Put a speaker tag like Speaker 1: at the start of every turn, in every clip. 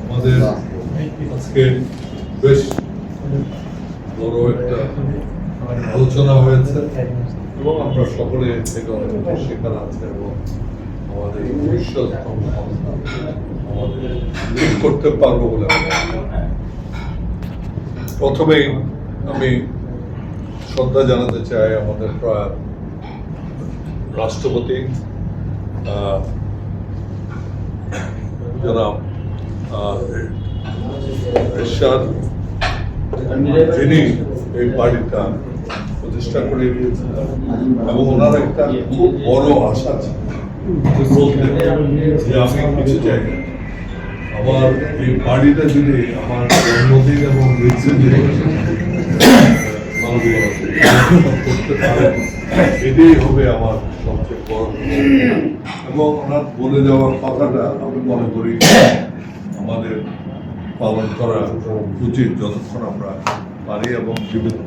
Speaker 1: আমাদের আজকে বেশ বড় একটা আলোচনা হয়েছে এবং আমরা সকলে থেকে অনেক শেখার আছে এবং আমাদের ভবিষ্যৎ আমাদের ঠিক করতে পারবো বলে প্রথমেই আমি শ্রদ্ধা জানাতে চাই আমাদের প্রয়াত রাষ্ট্রপতি জনাব এরশাদ, যিনি এই পার্টিটা প্রতিষ্ঠা করে দিয়েছেন এবং ওনার একটা খুব বড় আশা ছিল যে আমি কিছু চাই আমার এই পার্টিটা যদি আমার জন্মদিন এবং মৃত্যুদিন করতে পারে, এটাই হবে আমার সবচেয়ে বড়। এবং ওনার বলে যাওয়ার কথাটা আমি মনে করি আমাদের পালন করা উচিত যতক্ষণ আমরা পারি এবং জীবিত।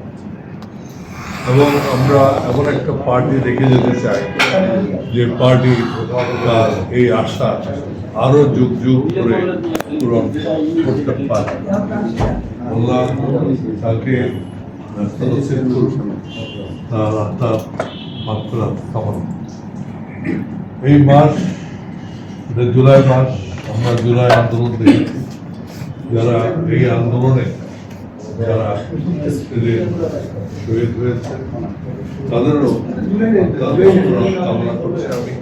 Speaker 1: এবং আমরা এমন একটা পার্টি রেখে যেতে চাই যে পার্টি এই আশা আরো যুগ যুগ করে পূরণ করতে পারে। বললাম তাকে এই মাস জুলাই মাস আমরা জুলাই আন্দোলন দেখেছি। যারা এই আন্দোলনে যারা শহীদ হয়েছে তাদেরও কামনা করছি আমি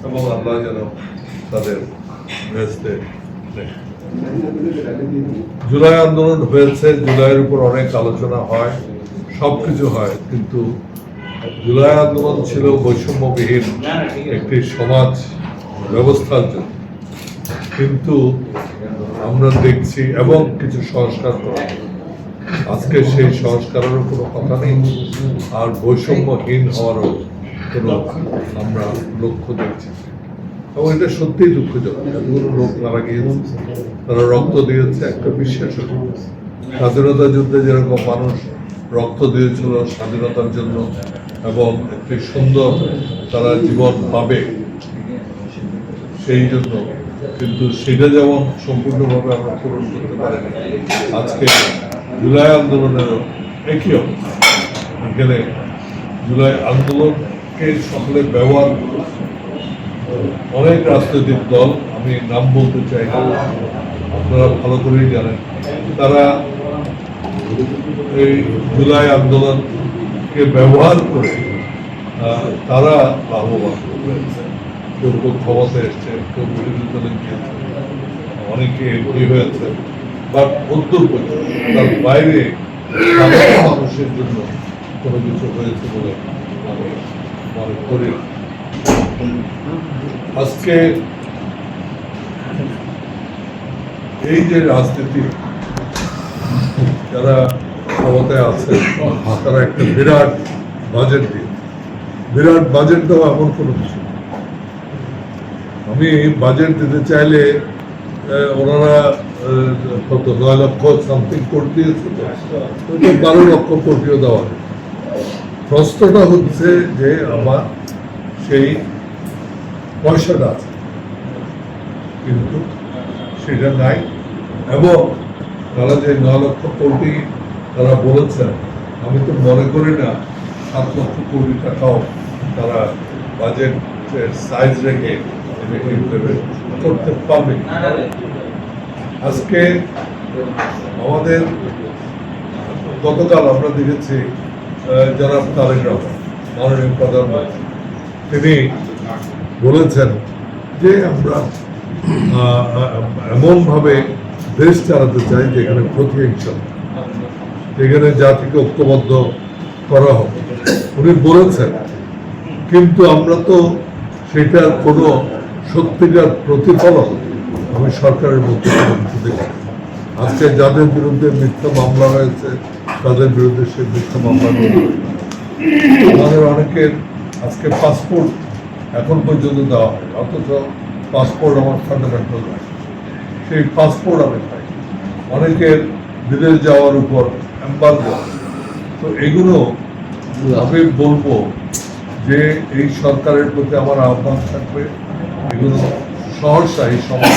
Speaker 1: এবং আল্লাহ যেন তাদের বেহেশতে দেখে। জুলাই আন্দোলন হয়েছে, জুলাইয়ের উপর অনেক আলোচনা হয়, সবকিছু হয়, কিন্তু জুলাই আন্দোলন ছিল বৈষম্যবিহীন একটি সমাজ ব্যবস্থার জন্য। কিন্তু আমরা দেখছি এবং কিছু সংস্কার করা, আজকে সেই সংস্কারেরও কোনো কথা নেই, আর বৈষম্যহীন হওয়ারও কোনো আমরা লক্ষ্য দেখছি। এবং এটা সত্যিই দুঃখজনক। এতগুলো লোক মারা গিয়েছে, তারা রক্ত দিয়েছে একটা বিশ্বাস। স্বাধীনতা যুদ্ধে যেরকম মানুষ রক্ত দিয়েছিল স্বাধীনতার জন্য এবং একটি সুন্দর তারা জীবন পাবে সেই জন্য, কিন্তু সেটা যেমন সম্পূর্ণভাবে আমরা পূরণ করতে পারিনি। আজকে জুলাই আন্দোলনেরও একই অবস্থা। এখানে জুলাই আন্দোলনকে সকলে ব্যবহার করে অনেক রাজনৈতিক দল, আমি নাম বলতে চাই না, আপনারা ভালো করেই জানেন, তারা এই জুলাই আন্দোলনকে ব্যবহার করে তারা লাভবান হয়েছে। কেউ কেউ ক্ষমতা এসছে, কেউ বিরোধী দলে গিয়েছে, অনেকে এমপি হয়েছে, বাট উত্তর পর্যন্ত তার বাইরে সাধারণ মানুষের জন্য কোনো কিছু হয়েছে বলে আমি মনে করি। আজকে এই যে রাজনীতি যারা ক্ষমতায় আছে তারা একটা বিরাট বাজেট দিয়ে, বিরাট বাজেট দেওয়া এমন কোনো কিছু। আমি বাজেট দিতে চাইলে ওনারা কত 9 লক্ষ সামথিং কোটি দিয়েছে, 12 লক্ষ কোটিও দেওয়া। প্রশ্নটা হচ্ছে যে আমার সেই পয়সাটা আছে কিন্তু সেটা নাই। এবং তারা যে 9 লক্ষ কোটি তারা বলেছেন, আমি তো মনে করি না 7 লক্ষ কোটি টাকাও তারা বাজেটের সাইজ রেখে করতে পারবে। আজকে আমাদের গতকাল আমরা দেখেছি জনাব তারেক রহমান মাননীয় প্রধানমন্ত্রী, তিনি বলেছেন যে আমরা এমনভাবে দেশ চালাতে চাই যেখানে প্রতিহিংসা, যেখানে জাতিকে ঐক্যবদ্ধ করা হবে, উনি বলেছেন। কিন্তু আমরা তো সেটার কোনো সত্যিকার প্রতিফলন আমি সরকারের মধ্যে দেখি। আজকে যাদের বিরুদ্ধে মিথ্যা মামলা হয়েছে তাদের বিরুদ্ধে সেই মিথ্যা মামলা আমাদের অনেকের আজকে পাসপোর্ট এখন পর্যন্ত দেওয়া হয়, অথচ পাসপোর্ট আমার ফান্ডামেন্টাল রাইট, সেই পাসপোর্ট আমি পাই। অনেকের বিদেশ যাওয়ার উপর এম্বার্গো। তো এগুলো আমি বলবো যে এই সরকারের প্রতি আমার আহ্বান থাকবে, এগুলো সহসাহী সমাজ